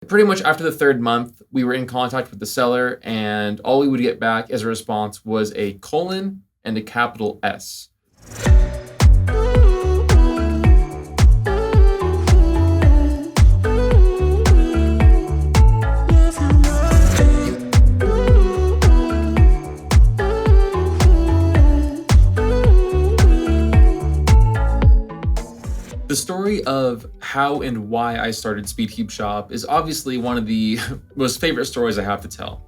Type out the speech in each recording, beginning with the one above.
Pretty much after the third month, we were in contact with the seller, and all we would get back as a response was a colon and a capital S. The story of how and why I started SpeedCubeShop is obviously one of the most favorite stories I have to tell.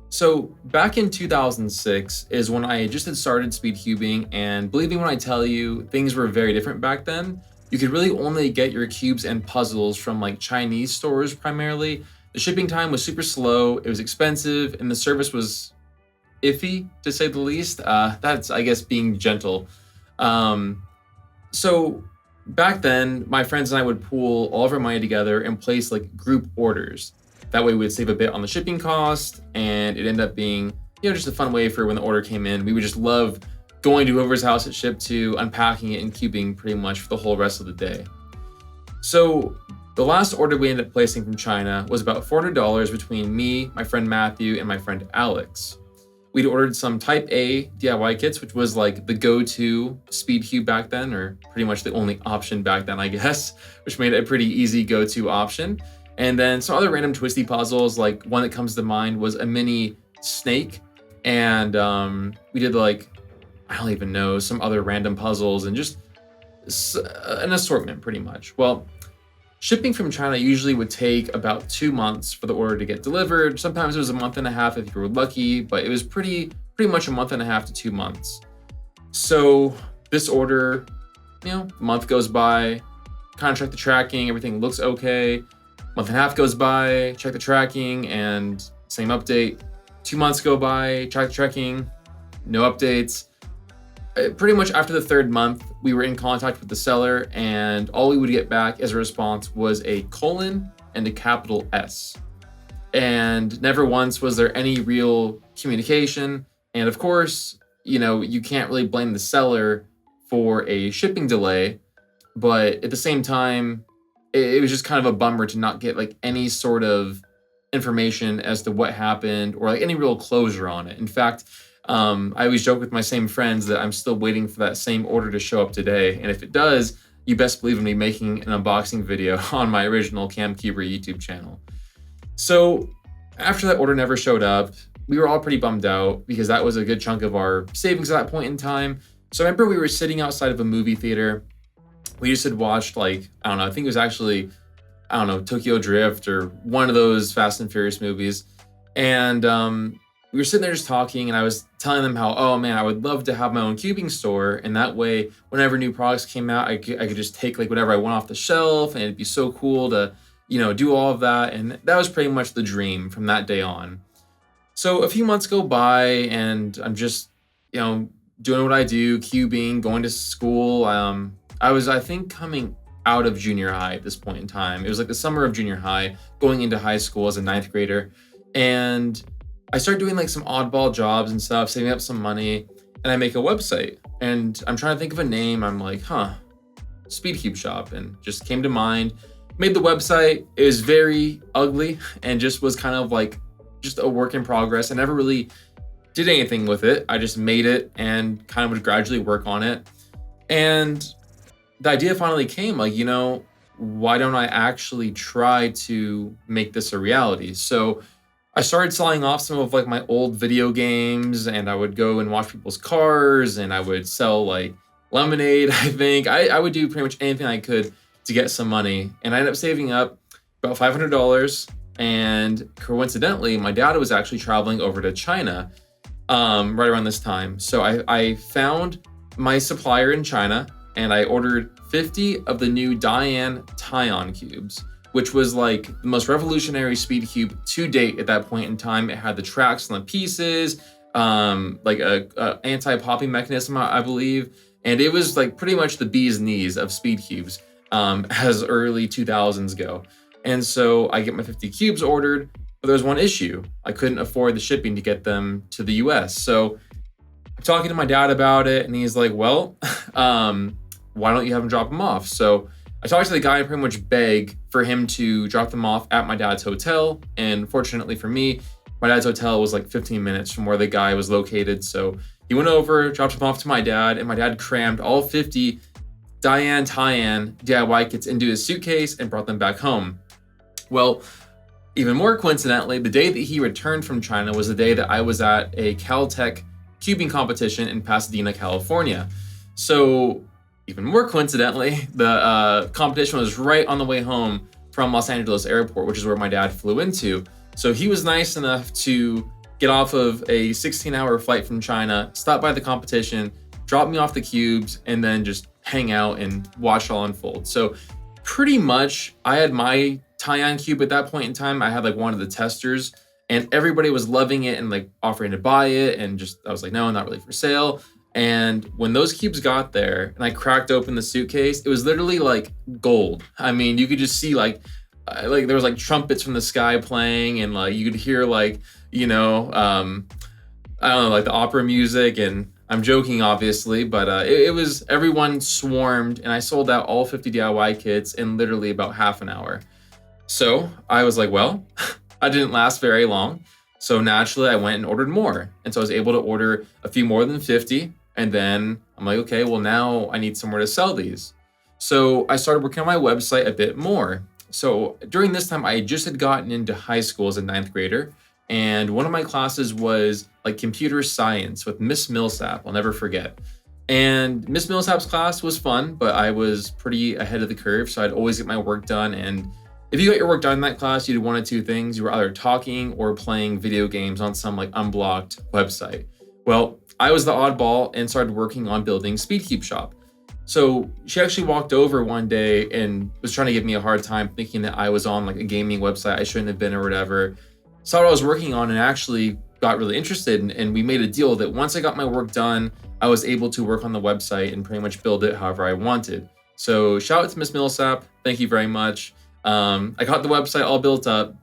So back in 2006 is when I just had started speedcubing, and believe me when I tell you, things were very different back then. You could really only get your cubes and puzzles from like Chinese stores primarily. The shipping time was super slow, it was expensive, and the service was iffy to say the least. That's, I guess, being gentle. Um, so back then, my friends and I would pool all of our money together and place like group orders. That way we'd save a bit on the shipping cost, and it ended up being, just a fun way for when the order came in. We would just love going to whoever's house it shipped to, unpacking it and cubing pretty much for the whole rest of the day. So the last order we ended up placing from China was about $400 between me, my friend Matthew, and my friend Alex. We'd ordered some Type A DIY kits, which was like the go-to speed cube back then, or pretty much the only option back then, I guess, which made it a pretty easy go-to option. And then some other random twisty puzzles, like one that comes to mind was a mini snake. And we did like, I don't even know, some other random puzzles and just an assortment pretty much. Well, shipping from China usually would take about 2 months for the order to get delivered. Sometimes it was a month and a half if you were lucky, but it was pretty much a month and a half to 2 months. So this order, month goes by, kind of check the tracking, everything looks okay. Month and a half goes by, check the tracking, and same update. 2 months go by, check the tracking, no updates. Pretty much after the third month, we were in contact with the seller, and all we would get back as a response was a colon and a capital S. And never once was there any real communication. And of course, you can't really blame the seller for a shipping delay, but at the same time, it was just kind of a bummer to not get like any sort of information as to what happened or like any real closure on it. In fact, I always joke with my same friends that I'm still waiting for that same order to show up today. And if it does, you best believe in me making an unboxing video on my original CamCuber YouTube channel. So after that order never showed up, we were all pretty bummed out because that was a good chunk of our savings at that point in time. So I remember we were sitting outside of a movie theater. We just had watched I think it was actually, Tokyo Drift or one of those Fast and Furious movies. And we were sitting there just talking, and I was telling them how, oh man, I would love to have my own cubing store. And that way, whenever new products came out, I could just take like whatever I want off the shelf, and it'd be so cool to, do all of that. And that was pretty much the dream from that day on. So a few months go by, and I'm just, doing what I do, cubing, going to school. I was, I think, coming out of junior high at this point in time. It was like the summer of junior high, going into high school as a ninth grader. And I started doing like some oddball jobs and stuff, saving up some money, and I make a website. And I'm trying to think of a name. I'm like, SpeedCubeShop, and just came to mind. Made the website. It was very ugly and just was kind of like just a work in progress. I never really did anything with it. I just made it and kind of would gradually work on it. And the idea finally came, like, why don't I actually try to make this a reality? So I started selling off some of like my old video games, and I would go and wash people's cars, and I would sell like lemonade, I think. I would do pretty much anything I could to get some money. And I ended up saving up about $500. And coincidentally, my dad was actually traveling over to China right around this time. So I found my supplier in China, and I ordered 50 of the new Diane Tyon cubes, which was like the most revolutionary speed cube to date at that point in time. It had the tracks on the pieces, like a anti-popping mechanism, I believe. And it was like pretty much the bee's knees of speed cubes as early 2000s go. And so I get my 50 cubes ordered, but there was one issue. I couldn't afford the shipping to get them to the US. So I'm talking to my dad about it, and he's like, well, why don't you have him drop them off? So I talked to the guy and pretty much begged for him to drop them off at my dad's hotel. And fortunately for me, my dad's hotel was like 15 minutes from where the guy was located. So he went over, dropped them off to my dad, and my dad crammed all 50 Diane Tyan DIY kits into his suitcase and brought them back home. Well, even more coincidentally, the day that he returned from China was the day that I was at a Caltech cubing competition in Pasadena, California. So even more coincidentally, the competition was right on the way home from Los Angeles Airport, which is where my dad flew into. So he was nice enough to get off of a 16-hour flight from China, stop by the competition, drop me off the cubes, and then just hang out and watch it all unfold. So pretty much I had my Tyan cube at that point in time. I had like one of the testers, and everybody was loving it and like offering to buy it, and just I was like, no, not really for sale. And when those cubes got there and I cracked open the suitcase, it was literally like gold. I mean, you could just see like there was like trumpets from the sky playing, and like you could hear like, I don't know, like the opera music. And I'm joking, obviously, but it was, everyone swarmed, and I sold out all 50 DIY kits in literally about half an hour. So I was like, well, I didn't last very long. So naturally I went and ordered more. And so I was able to order a few more than 50. And then I'm like, okay, well now I need somewhere to sell these. So I started working on my website a bit more. So during this time, I just had gotten into high school as a 9th grader. And one of my classes was like computer science with Miss Millsap. I'll never forget. And Miss Millsap's class was fun, but I was pretty ahead of the curve. So I'd always get my work done. And if you got your work done in that class, you did one of two things. You were either talking or playing video games on some like unblocked website. Well, I was the oddball and started working on building SpeedCubeShop. So she actually walked over one day and was trying to give me a hard time, thinking that I was on like a gaming website I shouldn't have been or whatever. Saw what I was working on and actually got really interested. And we made a deal that once I got my work done, I was able to work on the website and pretty much build it however I wanted. So shout out to Miss Millsap. Thank you very much. I got the website all built up.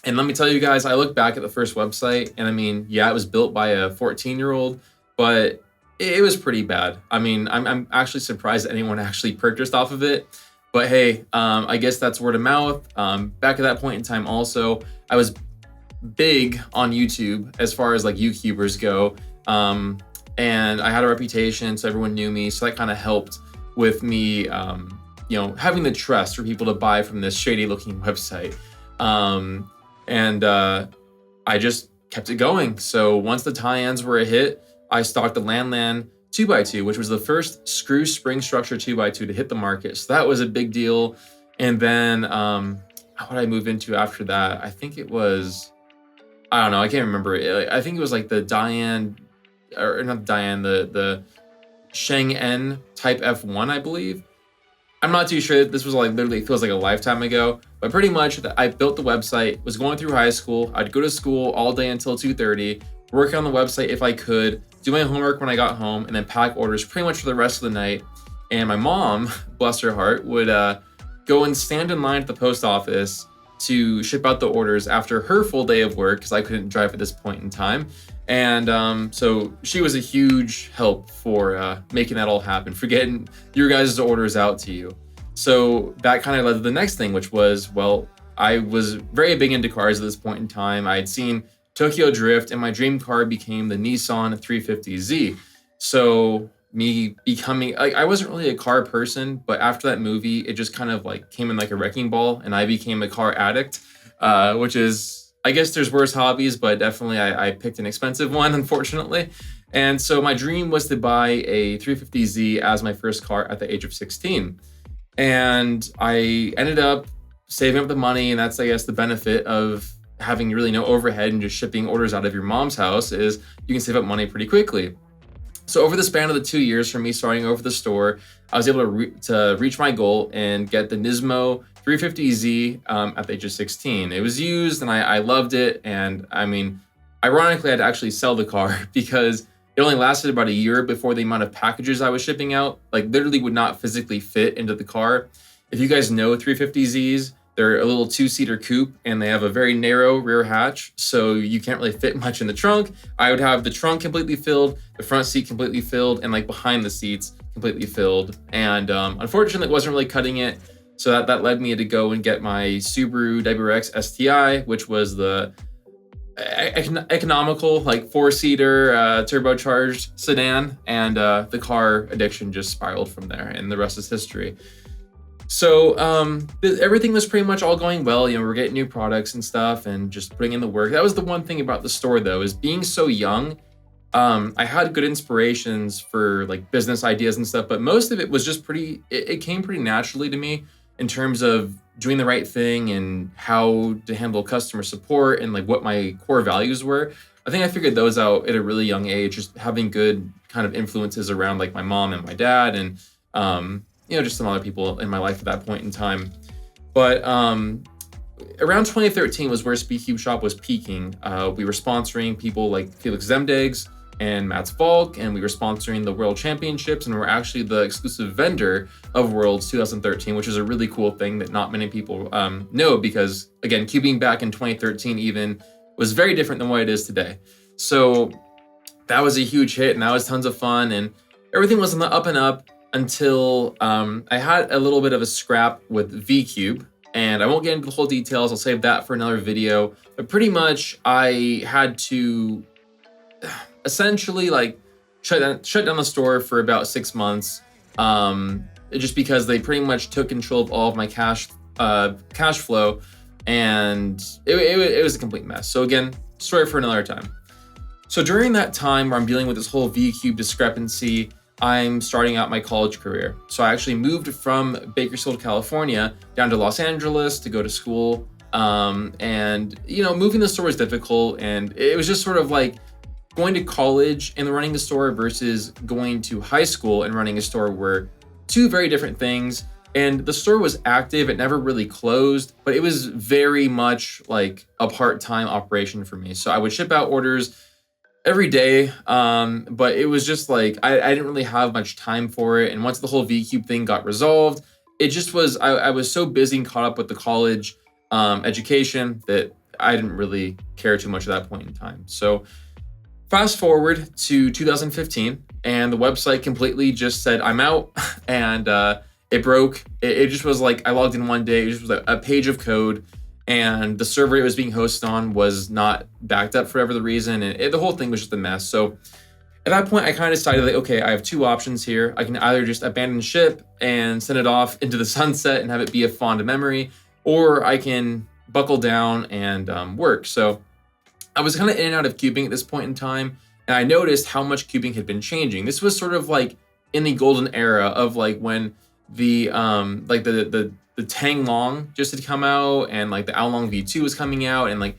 And let me tell you guys, I look back at the first website and I mean, yeah, it was built by a 14-year-old, but it was pretty bad. I mean, I'm actually surprised that anyone actually purchased off of it. But hey, I guess that's word of mouth. Back at that point in time also, I was big on YouTube as far as like YouTubers go. And I had a reputation, so everyone knew me. So that kind of helped with me, having the trust for people to buy from this shady looking website. And I just kept it going. So once the tie-ins were a hit, I stocked the Landland 2x2, which was the first screw spring structure 2x2 to hit the market. So that was a big deal. And then what did I move into after that? I think it was, I don't know, I can't remember. I think it was like the Diane, or not Diane, the Sheng-En Type F1, I believe. I'm not too sure. This was like literally, it feels like a lifetime ago, but pretty much I built the website, was going through high school. I'd go to school all day until 2:30, work on the website if I could, do my homework when I got home, and then pack orders pretty much for the rest of the night. And my mom, bless her heart, would go and stand in line at the post office to ship out the orders after her full day of work, because I couldn't drive at this point in time. And so she was a huge help for making that all happen, for getting your guys' orders out to you. So that kind of led to the next thing, which was, well, I was very big into cars at this point in time. I had seen Tokyo Drift, and my dream car became the Nissan 350Z. So me becoming, like, I wasn't really a car person, but after that movie, it just kind of like came in like a wrecking ball, and I became a car addict, which is, I guess there's worse hobbies, but definitely I picked an expensive one, unfortunately. And so my dream was to buy a 350Z as my first car at the age of 16. And I ended up saving up the money, and that's, I guess, the benefit of having really no overhead and just shipping orders out of your mom's house, is you can save up money pretty quickly. So over the span of the 2 years from me starting over the store, I was able to reach my goal and get the Nismo 350Z at the age of 16. It was used and I loved it. And I mean, ironically, I had to actually sell the car because it only lasted about a year before the amount of packages I was shipping out, like, literally would not physically fit into the car. If you guys know 350Zs, they're a little 2-seater coupe and they have a very narrow rear hatch, so you can't really fit much in the trunk. I would have the trunk completely filled, the front seat completely filled, and like behind the seats completely filled. And unfortunately, it wasn't really cutting it. So that led me to go and get my Subaru WRX STI, which was the economical, like 4-seater turbocharged sedan. And the car addiction just spiraled from there, and the rest is history. So everything was pretty much all going well. We're getting new products and stuff and just putting in the work. That was the one thing about the store, though, is being so young. I had good inspirations for like business ideas and stuff, but most of it was just it came pretty naturally to me in terms of doing the right thing and how to handle customer support and like what my core values were. I think I figured those out at a really young age, just having good kind of influences around like my mom and my dad and, just some other people in my life at that point in time. But around 2013 was where SpeedCubeShop was peaking. We were sponsoring people like Felix Zemdegs and Mats Falk, and we were sponsoring the World Championships, and we're actually the exclusive vendor of Worlds 2013, which is a really cool thing that not many people know, because again, cubing back in 2013 even was very different than what it is today. So that was a huge hit, and that was tons of fun, and everything was on the up and up until I had a little bit of a scrap with VCube. And I won't get into the whole details, I'll save that for another video. But pretty much I had to essentially like shut down the store for about 6 months, just because they pretty much took control of all of my cash flow, and it was a complete mess. So again, story for another time. So during that time where I'm dealing with this whole VCube discrepancy, I'm starting out my college career. So I actually moved from Bakersfield, California down to Los Angeles to go to school. And moving the store was difficult, and it was just sort of like going to college and running a store versus going to high school and running a store were two very different things. And the store was active, it never really closed, but it was very much like a part-time operation for me. So I would ship out orders every day, but it was just like I didn't really have much time for it. And once the whole VCube thing got resolved, it just was I was so busy and caught up with the college education that I didn't really care too much at that point in time. So fast forward to 2015, and the website completely just said I'm out, and it broke. It just was like I logged in one day, it just was a page of code, and the server it was being hosted on was not backed up for whatever reason, and the whole thing was just a mess. So at that point, I kind of decided, like, okay, I have two options here. I can either just abandon ship and send it off into the sunset and have it be a fond memory, or I can buckle down and work. So I was kind of in and out of cubing at this point in time, and I noticed how much cubing had been changing. This was sort of like in the golden era of like when the Tang Long just had come out, and like the Aolong V2 was coming out, and like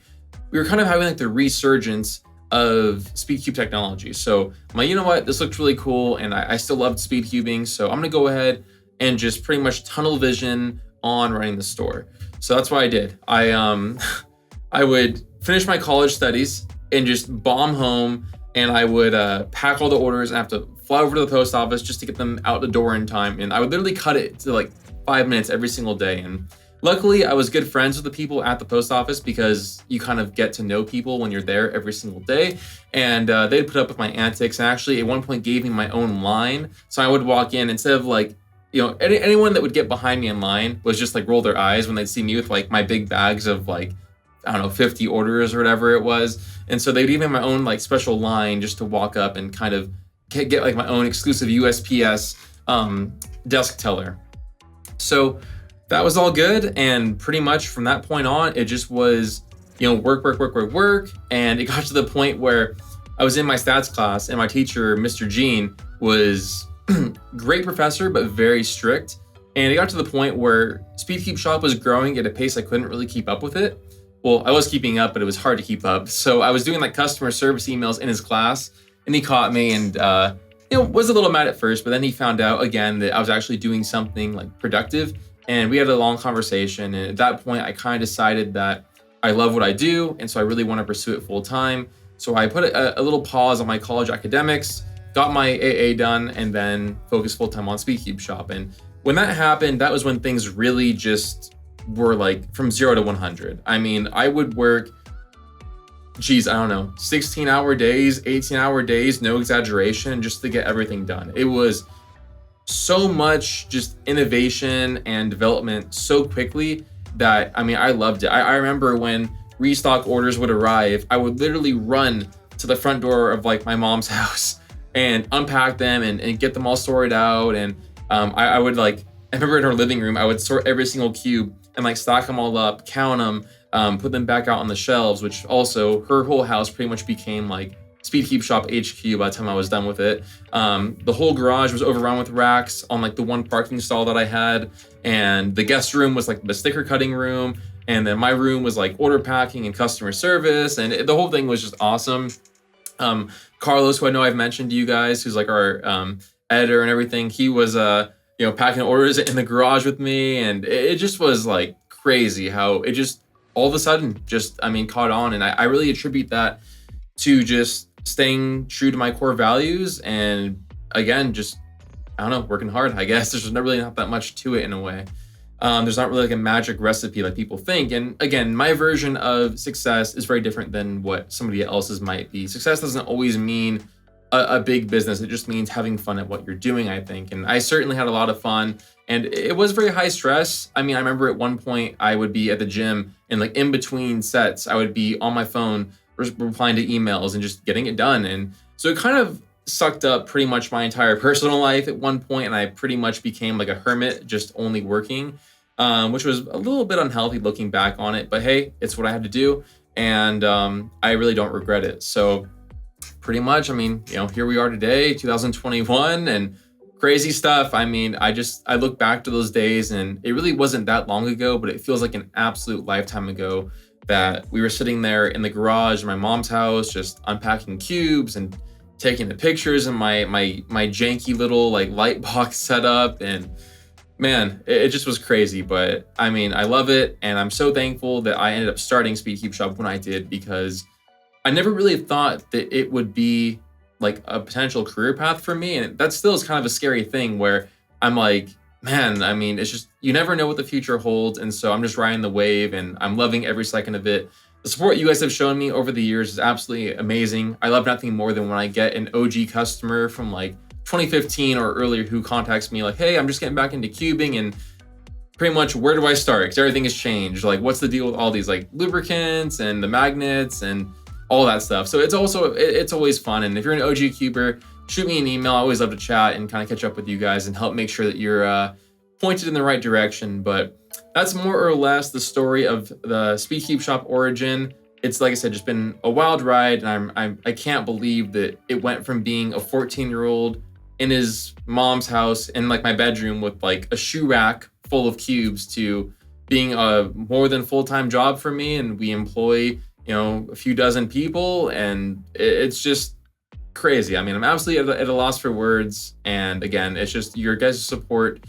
we were kind of having like the resurgence of SpeedCube technology. So I'm like, you know what, this looks really cool, and I still loved speed cubing, so I'm gonna go ahead and just pretty much tunnel vision on running the store. So that's what I did. I would finish my college studies and just bomb home, and I would pack all the orders and have to fly over to the post office just to get them out the door in time. And I would literally cut it to like 5 minutes every single day. And luckily I was good friends with the people at the post office, because you kind of get to know people when you're there every single day. And they'd put up with my antics, and actually at one point gave me my own line. So I would walk in, instead of like, anyone that would get behind me in line was just like roll their eyes when they'd see me with like my big bags of like, I don't know, 50 orders or whatever it was. And so they'd give me my own like special line just to walk up and kind of get like my own exclusive USPS desk teller. So that was all good. And pretty much from that point on, it just was, work. And it got to the point where I was in my stats class, and my teacher, Mr. Jean, was great professor, but very strict. And it got to the point where SpeedCubeShop was growing at a pace I couldn't really keep up with it. Well, I was keeping up, but it was hard to keep up. So I was doing like customer service emails in his class, and he caught me, and was a little mad at first, but then he found out again that I was actually doing something like productive, and we had a long conversation. And at that point, I kind of decided that I love what I do, and so I really want to pursue it full time. So I put a little pause on my college academics, got my AA done, and then focused full time on SpeedCubeShop. And when that happened, that was when things really just were like from 0 to 100. I mean, I would work, 16-hour days, 18-hour days, no exaggeration, just to get everything done. It was so much just innovation and development so quickly that, I mean, I loved it. I remember when restock orders would arrive, I would literally run to the front door of like my mom's house and unpack them and get them all sorted out. And I would like, I remember in her living room, I would sort every single cube and like stack them all up, count them, put them back out on the shelves, which also her whole house pretty much became like SpeedCubeShop HQ by the time I was done with it. The whole garage was overrun with racks on like the one parking stall that I had, and the guest room was like the sticker cutting room, and then my room was like order packing and customer service, and the whole thing was just awesome. Carlos, who I know I've mentioned to you guys, who's like our editor and everything, he was packing orders in the garage with me, and it just was like crazy how it just all of a sudden just, I mean, caught on. And I really attribute that to just staying true to my core values, and again, just, I don't know, working hard, I guess. There's not really not that much to it in a way. There's not really like a magic recipe like people think. And again, my version of success is very different than what somebody else's might be. Success doesn't always mean a big business. It just means having fun at what you're doing, I think. And I certainly had a lot of fun, and it was very high stress. I mean, I remember at one point I would be at the gym, and like in between sets, I would be on my phone replying to emails and just getting it done. And so it kind of sucked up pretty much my entire personal life at one point, and I pretty much became like a hermit, just only working, which was a little bit unhealthy looking back on it. But hey, it's what I had to do, and I really don't regret it. So pretty much, I mean, here we are today, 2021, and crazy stuff. I mean, I look back to those days, and it really wasn't that long ago, but it feels like an absolute lifetime ago that we were sitting there in the garage in my mom's house, just unpacking cubes and taking the pictures in my janky little like light box setup. And man, it just was crazy. But I mean, I love it, and I'm so thankful that I ended up starting SpeedCubeShop when I did, because I never really thought that it would be like a potential career path for me. And that still is kind of a scary thing, where I'm like, man, I mean, it's just, you never know what the future holds. And so I'm just riding the wave, and I'm loving every second of it. The support you guys have shown me over the years is absolutely amazing. I love nothing more than when I get an OG customer from like 2015 or earlier who contacts me like, hey, I'm just getting back into cubing, and pretty much, where do I start? Because everything has changed. Like, what's the deal with all these like lubricants and the magnets and all that stuff? So it's always fun. And if you're an OG cuber, shoot me an email. I always love to chat and kind of catch up with you guys and help make sure that you're pointed in the right direction. But that's more or less the story of the SpeedCubeShop origin. It's, like I said, just been a wild ride, and I can't believe that it went from being a 14-year-old in his mom's house in like my bedroom with like a shoe rack full of cubes to being a more than full-time job for me. And we employ a few dozen people, and it's just crazy. I mean, I'm absolutely at a loss for words. And again, it's just your guys' support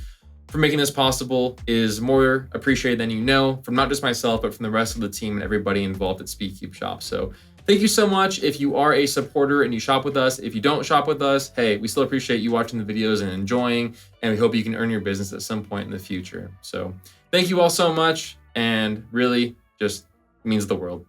for making this possible is more appreciated than you know, from not just myself, but from the rest of the team and everybody involved at SpeedCubeShop. So thank you so much if you are a supporter and you shop with us. If you don't shop with us, hey, we still appreciate you watching the videos and enjoying, and we hope you can earn your business at some point in the future. So thank you all so much, and really just means the world.